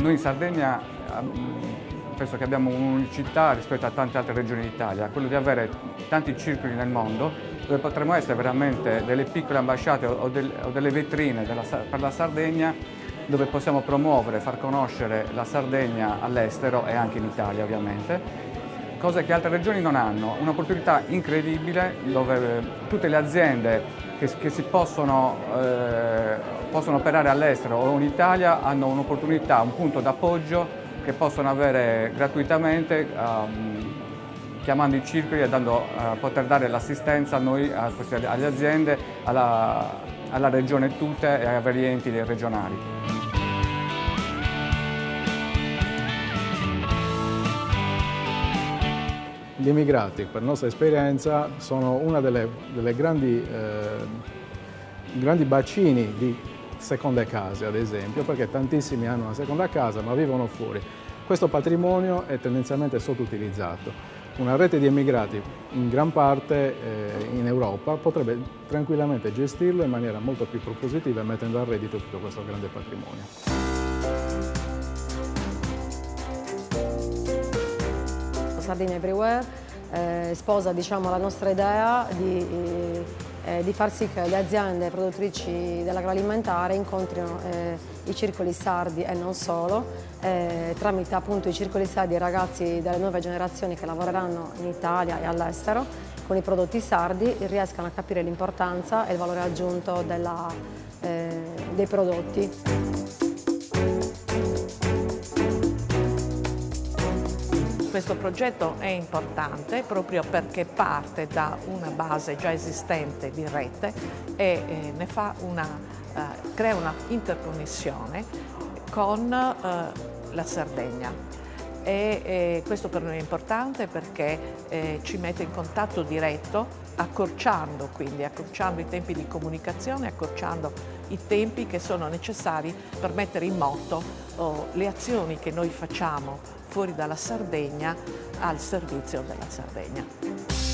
Noi in Sardegna penso che abbiamo un'unicità rispetto a tante altre regioni d'Italia, quello di avere tanti circoli nel mondo dove potremmo essere veramente delle piccole ambasciate o delle vetrine per la Sardegna, dove possiamo promuovere, far conoscere la Sardegna all'estero e anche in Italia ovviamente, cose che altre regioni non hanno. Un'opportunità incredibile dove tutte le aziende che si possono operare all'estero o in Italia hanno un'opportunità, un punto d'appoggio che possono avere gratuitamente chiamando i circoli e poter dare l'assistenza a noi, alle aziende, alla regione tutta e ai vari enti regionali. Gli immigrati, per nostra esperienza, sono una delle grandi bacini di seconde case, ad esempio, perché tantissimi hanno una seconda casa ma vivono fuori. Questo patrimonio è tendenzialmente sottoutilizzato. Una rete di emigrati in gran parte in Europa potrebbe tranquillamente gestirlo in maniera molto più propositiva, mettendo a reddito tutto questo grande patrimonio. Sardinia Everywhere sposa, diciamo, la nostra idea di far sì che le aziende produttrici dell'agroalimentare incontrino i circoli sardi e non solo, tramite appunto i circoli sardi e i ragazzi delle nuove generazioni che lavoreranno in Italia e all'estero con i prodotti sardi riescano a capire l'importanza e il valore aggiunto dei prodotti. Questo progetto è importante proprio perché parte da una base già esistente di rete e crea una interconnessione con la Sardegna. Questo per noi è importante perché ci mette in contatto diretto, accorciando i tempi di comunicazione, accorciando i tempi che sono necessari per mettere in moto le azioni che noi facciamo fuori dalla Sardegna al servizio della Sardegna.